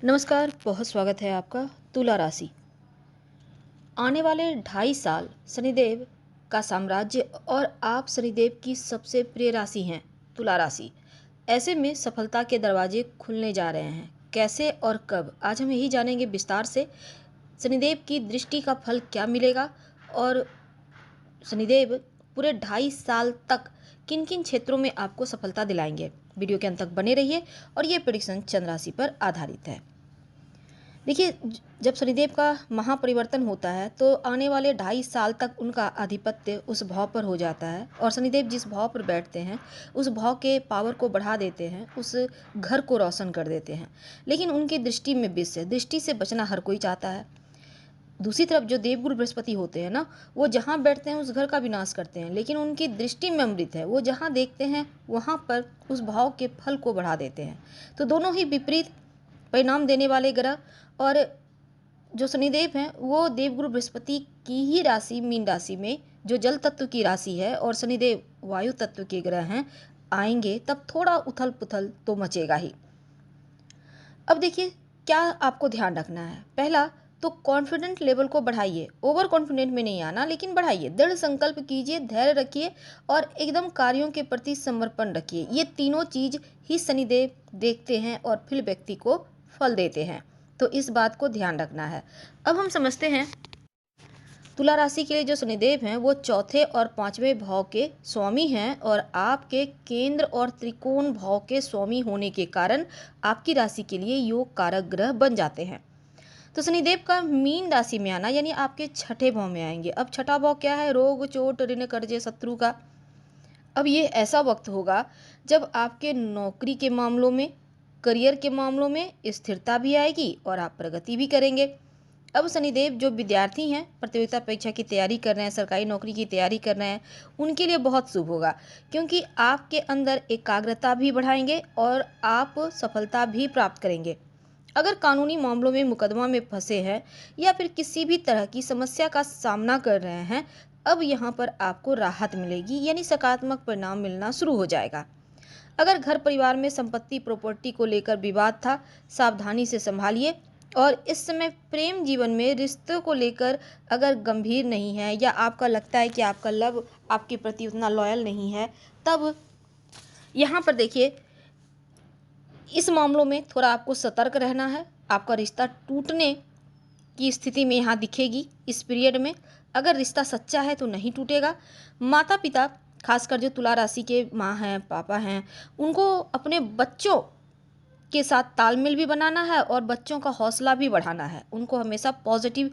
नमस्कार, बहुत स्वागत है आपका। तुला राशि। आने वाले 2.5 साल शनिदेव का साम्राज्य और आप शनिदेव की सबसे प्रिय राशि हैं, तुला राशि। ऐसे में सफलता के दरवाजे खुलने जा रहे हैं। कैसे और कब, आज हम यही जानेंगे विस्तार से। शनिदेव की दृष्टि का फल क्या मिलेगा और शनिदेव पूरे 2.5 साल तक किन किन क्षेत्रों में आपको सफलता दिलाएंगे। वीडियो के अंत तक बने रहिए और ये प्रेडिक्शन चंद्र राशि पर आधारित है। देखिए, जब शनिदेव का महापरिवर्तन होता है तो आने वाले 2.5 साल तक उनका आधिपत्य उस भाव पर हो जाता है और शनिदेव जिस भाव पर बैठते हैं उस भाव के पावर को बढ़ा देते हैं, उस घर को रोशन कर देते हैं। लेकिन उनकी दृष्टि में विष है, दृष्टि से बचना हर कोई चाहता है। दूसरी तरफ जो देवगुरु बृहस्पति होते हैं ना, वो जहाँ बैठते हैं उस घर का विनाश करते हैं, लेकिन उनकी दृष्टि में अमृत है। वो जहाँ देखते हैं वहाँ पर उस भाव के फल को बढ़ा देते हैं। तो दोनों ही विपरीत परिणाम देने वाले ग्रह। और जो शनिदेव हैं वो देवगुरु बृहस्पति की ही राशि मीन राशि में, जो जल तत्व की राशि है, और शनिदेव वायु तत्व के ग्रह हैं, आएंगे तब थोड़ा उथल पुथल तो मचेगा ही। अब देखिए, क्या आपको ध्यान रखना है। पहला तो कॉन्फिडेंट लेवल को बढ़ाइए। ओवर कॉन्फिडेंट में नहीं आना, लेकिन बढ़ाइए। दृढ़ संकल्प कीजिए, धैर्य रखिए और एकदम कार्यों के प्रति समर्पण रखिए। ये तीनों चीज ही शनिदेव देखते हैं और फिर व्यक्ति को फल देते हैं। तो इस बात को ध्यान रखना है। अब हम समझते हैं तुला राशि के लिए जो शनिदेव हैं वो चौथे और 5वें भाव के स्वामी हैं और आपके केंद्र और त्रिकोण भाव के स्वामी होने के कारण आपकी राशि के लिए योग कारक ग्रह बन जाते हैं। तो शनिदेव का मीन राशि में आना यानी आपके छठे भाव में आएंगे। अब छठा भाव क्या है? रोग, चोट, ऋण, कर्जे, शत्रु का। अब ये ऐसा वक्त होगा जब आपके नौकरी के मामलों में, करियर के मामलों में स्थिरता भी आएगी और आप प्रगति भी करेंगे। अब शनिदेव जो विद्यार्थी हैं, प्रतियोगिता परीक्षा की तैयारी कर रहे हैं, सरकारी नौकरी की तैयारी कर रहे हैं, उनके लिए बहुत शुभ होगा, क्योंकि आपके अंदर एकाग्रता भी बढ़ाएंगे और आप सफलता भी प्राप्त करेंगे। अगर कानूनी मामलों में मुकदमा में फंसे हैं या फिर किसी भी तरह की समस्या का सामना कर रहे हैं, अब यहाँ पर आपको राहत मिलेगी, यानी सकारात्मक परिणाम मिलना शुरू हो जाएगा। अगर घर परिवार में संपत्ति प्रॉपर्टी को लेकर विवाद था, सावधानी से संभालिए। और इस समय प्रेम जीवन में रिश्तों को लेकर अगर गंभीर नहीं है या आपका लगता है कि आपका लव आपके प्रति उतना लॉयल नहीं है, तब यहाँ पर देखिए, इस मामलों में थोड़ा आपको सतर्क रहना है। आपका रिश्ता टूटने की स्थिति में यहाँ दिखेगी इस पीरियड में। अगर रिश्ता सच्चा है तो नहीं टूटेगा। माता पिता, खासकर जो तुला राशि के माँ हैं, पापा हैं, उनको अपने बच्चों के साथ तालमेल भी बनाना है और बच्चों का हौसला भी बढ़ाना है। उनको हमेशा पॉजिटिव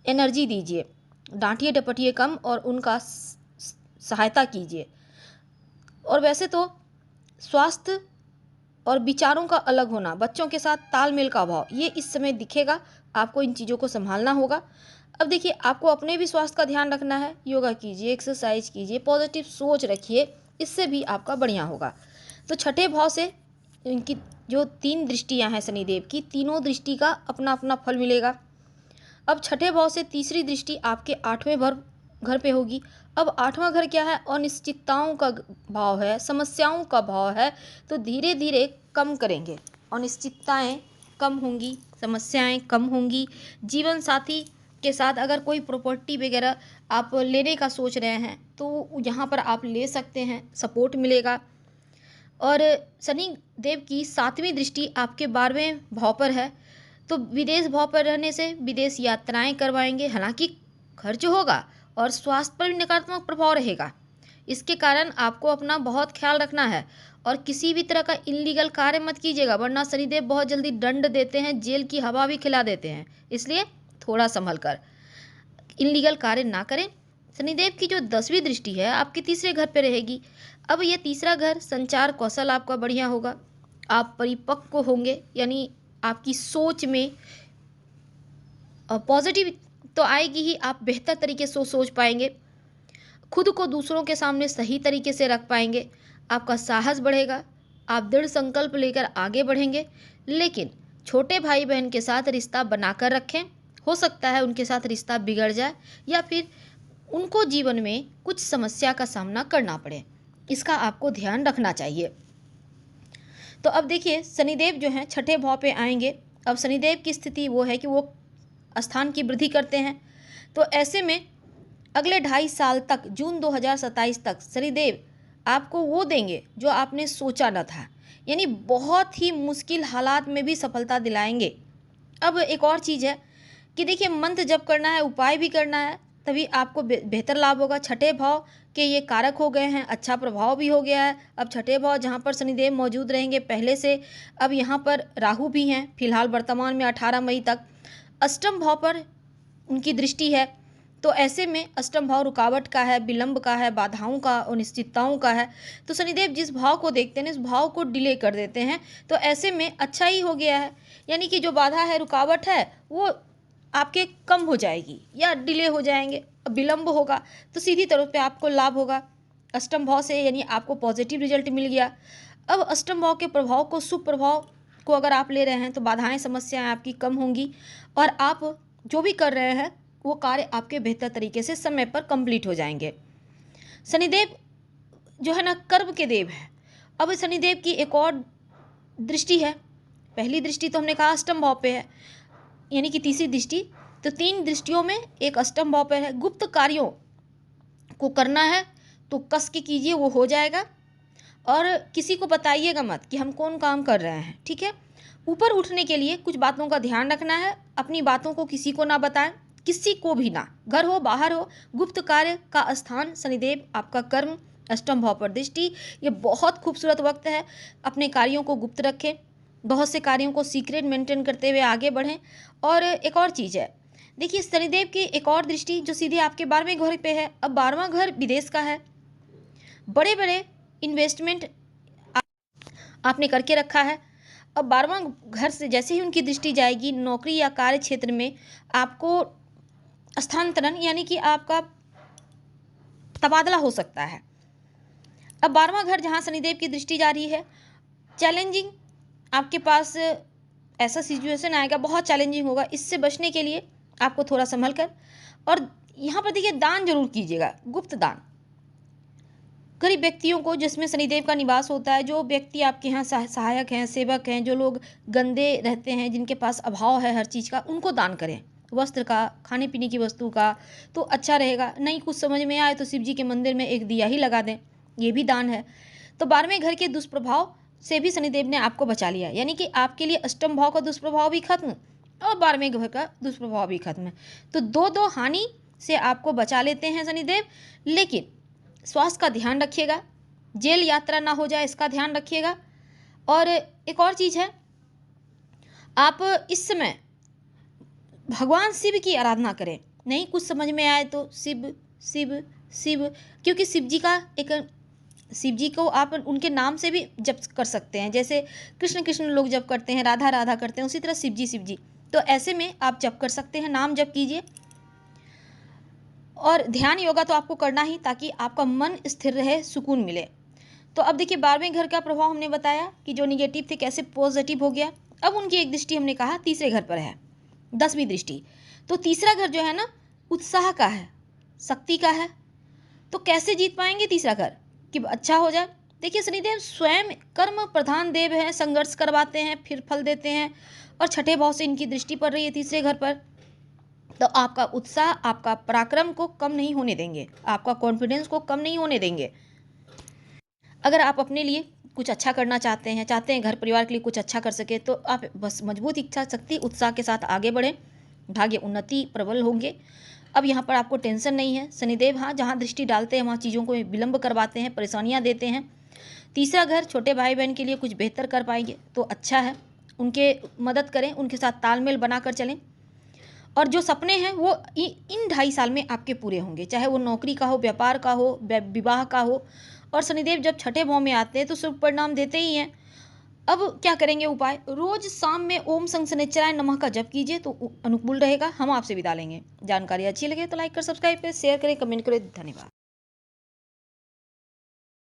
एनर्जी दीजिए, डांटिए डपटिए कम और उनका सहायता कीजिए। और वैसे तो स्वास्थ्य और विचारों का अलग होना, बच्चों के साथ तालमेल का अभाव, ये इस समय दिखेगा। आपको इन चीज़ों को संभालना होगा। अब देखिए, आपको अपने भी स्वास्थ्य का ध्यान रखना है। योगा कीजिए, एक्सरसाइज कीजिए, पॉजिटिव सोच रखिए, इससे भी आपका बढ़िया होगा। तो छठे भाव से इनकी जो 3 दृष्टियां हैं शनिदेव की, तीनों दृष्टि का अपना अपना फल मिलेगा। अब छठे भाव से तीसरी दृष्टि आपके 8वें घर पे होगी। अब 8वां घर क्या है? अनिश्चितताओं का भाव है, समस्याओं का भाव है। तो धीरे धीरे कम करेंगे, अनिश्चितताएं कम होंगी, समस्याएं कम होंगी। जीवन साथी के साथ अगर कोई प्रॉपर्टी वगैरह आप लेने का सोच रहे हैं तो यहाँ पर आप ले सकते हैं, सपोर्ट मिलेगा। और शनि देव की 7वीं दृष्टि आपके 12वें भाव पर है, तो विदेश भाव पर रहने से विदेश यात्राएं करवाएंगे। हालांकि खर्च होगा और स्वास्थ्य पर भी नकारात्मक प्रभाव रहेगा। इसके कारण आपको अपना बहुत ख्याल रखना है और किसी भी तरह का इलीगल कार्य मत कीजिएगा, वरना शनिदेव बहुत जल्दी दंड देते हैं, जेल की हवा भी खिला देते हैं। इसलिए थोड़ा संभल कर इलीगल कार्य ना करें। शनिदेव की जो 10वीं दृष्टि है आपके तीसरे घर पे रहेगी। अब ये तीसरा घर, संचार कौशल आपका बढ़िया होगा, आप परिपक्व होंगे, यानी आपकी सोच में पॉजिटिव तो आएगी ही, आप बेहतर तरीके से सोच पाएंगे, खुद को दूसरों के सामने सही तरीके से रख पाएंगे, आपका साहस बढ़ेगा, आप दृढ़ संकल्प लेकर आगे बढ़ेंगे। लेकिन छोटे भाई बहन के साथ रिश्ता बनाकर रखें। हो सकता है उनके साथ रिश्ता बिगड़ जाए या फिर उनको जीवन में कुछ समस्या का सामना करना पड़े, इसका आपको ध्यान रखना चाहिए। तो अब देखिए, शनिदेव जो हैं छठे भाव पे आएंगे अब शनिदेव की स्थिति वो है कि वो स्थान की वृद्धि करते हैं। तो ऐसे में अगले 2.5 साल तक, जून 2027 तक शनिदेव आपको वो देंगे जो आपने सोचा न था, यानी बहुत ही मुश्किल हालात में भी सफलता दिलाएंगे। अब एक और चीज़ है कि देखिए, मंत्र जप करना है, उपाय भी करना है, तभी आपको बेहतर लाभ होगा। छठे भाव के ये कारक हो गए हैं, अच्छा प्रभाव भी हो गया है। अब छठे भाव जहाँ पर शनिदेव मौजूद रहेंगे पहले से, अब यहाँ पर राहु भी हैं फिलहाल वर्तमान में 18 मई तक। अष्टम भाव पर उनकी दृष्टि है, तो ऐसे में अष्टम भाव रुकावट का है, विलंब का है, बाधाओं का, अनिश्चितताओं का है। तो शनिदेव जिस भाव को देखते हैं इस भाव को डिले कर देते हैं, तो ऐसे में अच्छा ही हो गया है। यानी कि जो बाधा है, रुकावट है, वो आपके कम हो जाएगी या डिले हो जाएंगे, विलंब होगा तो सीधी तौर पे आपको लाभ होगा अष्टम भाव से, यानी आपको पॉजिटिव रिजल्ट मिल गया। अब अष्टम भाव के प्रभाव को, शुभ प्रभाव को अगर आप ले रहे हैं तो बाधाएं, समस्याएं आपकी कम होंगी और आप जो भी कर रहे हैं वो कार्य आपके बेहतर तरीके से समय पर कंप्लीट हो जाएंगे। शनिदेव जो है ना, कर्म के देव है। अब शनिदेव की एक और दृष्टि है। पहली दृष्टि तो हमने कहा अष्टम भाव पे है, यानी कि तीसरी दृष्टि, तो 3 दृष्टियों में एक अष्टम भाव पर है। गुप्त कार्यों को करना है तो कस के कीजिए, वो हो जाएगा, और किसी को बताइएगा मत कि हम कौन काम कर रहे हैं, ठीक है। ऊपर उठने के लिए कुछ बातों का ध्यान रखना है, अपनी बातों को किसी को ना बताएं, किसी को भी ना, घर हो बाहर हो। गुप्त कार्य का स्थान शनिदेव, आपका कर्म, अष्टम भाव पर दृष्टि, ये बहुत खूबसूरत वक्त है। अपने कार्यों को गुप्त रखें, बहुत से कार्यों को सीक्रेट मेंटेन करते हुए आगे बढ़ें। और एक और चीज़ है, देखिए शनिदेव की एक और दृष्टि जो सीधे आपके 12वें घर पे है। अब 12वां घर विदेश का है, बड़े बड़े इन्वेस्टमेंट आपने करके रखा है। अब 12वां घर से जैसे ही उनकी दृष्टि जाएगी, नौकरी या कार्य क्षेत्र में आपको स्थानांतरण, यानी कि आपका तबादला हो सकता है। अब 12वां घर जहाँ शनिदेव की दृष्टि जा रही है, चैलेंजिंग आपके पास ऐसा सिचुएशन आएगा, बहुत चैलेंजिंग होगा। इससे बचने के लिए आपको थोड़ा संभल कर, और यहाँ पर देखिए दान जरूर कीजिएगा, गुप्त दान गरीब व्यक्तियों को, जिसमें शनिदेव का निवास होता है। जो व्यक्ति आपके यहाँ सहायक हैं, सेवक हैं, जो लोग गंदे रहते हैं, जिनके पास अभाव है हर चीज़ का, उनको दान करें, वस्त्र का, खाने पीने की वस्तु का, तो अच्छा रहेगा। नहीं कुछ समझ में आए तो शिव जी के मंदिर में एक दिया ही लगा दें, ये भी दान है। तो 12वें घर के दुष्प्रभाव से भी शनिदेव ने आपको बचा लिया, यानी कि आपके लिए अष्टम भाव का दुष्प्रभाव भी खत्म और 12वें घर का दुष्प्रभाव भी खत्म है। तो दो हानि से आपको बचा लेते हैं शनिदेव। लेकिन स्वास्थ्य का ध्यान रखिएगा, जेल यात्रा ना हो जाए, इसका ध्यान रखिएगा। और एक और चीज़ है, आप इस समय भगवान शिव की आराधना करें। नहीं कुछ समझ में आए तो शिव शिव शिव, क्योंकि शिव जी को आप उनके नाम से भी जप कर सकते हैं। जैसे कृष्ण कृष्ण लोग जप करते हैं, राधा राधा करते हैं, उसी तरह शिव जी। तो ऐसे में आप जप कर सकते हैं, नाम जप कीजिए। और ध्यान योगा तो आपको करना ही, ताकि आपका मन स्थिर रहे, सुकून मिले। तो अब देखिए 12वें घर का प्रभाव हमने बताया कि जो निगेटिव थे कैसे पॉजिटिव हो गया। अब उनकी एक दृष्टि हमने कहा तीसरे घर पर है, 10वीं दृष्टि। तो तीसरा घर जो है ना, उत्साह का है, शक्ति का है। तो कैसे जीत पाएंगे तीसरा घर कि अच्छा हो जाए। देखिए शनिदेव स्वयं कर्म प्रधान देव हैं, संघर्ष करवाते हैं फिर फल देते हैं, और छठे भाव से इनकी दृष्टि पड़ रही है तीसरे घर पर। तो आपका उत्साह, आपका पराक्रम को कम नहीं होने देंगे, आपका कॉन्फिडेंस को कम नहीं होने देंगे। अगर आप अपने लिए कुछ अच्छा करना चाहते हैं घर परिवार के लिए कुछ अच्छा कर सके, तो आप बस मजबूत इच्छा शक्ति, उत्साह के साथ आगे बढ़ें, भाग्य उन्नति प्रबल होंगे। अब यहाँ पर आपको टेंशन नहीं है। शनिदेव हाँ जहाँ दृष्टि डालते हैं वहाँ चीज़ों को विलंब करवाते हैं, परेशानियाँ देते हैं। तीसरा घर छोटे भाई बहन के लिए कुछ बेहतर कर पाएंगे तो अच्छा है, उनके मदद करें, उनके साथ तालमेल बनाकर चलें। और जो सपने हैं वो इन 2.5 साल में आपके पूरे होंगे, चाहे वो नौकरी का हो, व्यापार का हो, विवाह का हो। और शनिदेव जब छठे भाव में आते हैं तो शुभ परिणाम देते ही हैं। अब क्या करेंगे उपाय, रोज शाम में ओम संग शनिश्चराय नमः का जप कीजिए तो अनुकूल रहेगा। हम आपसे विदा लेंगे। जानकारी अच्छी लगे तो लाइक कर, सब्सक्राइब करें, शेयर करें, कमेंट करें। धन्यवाद।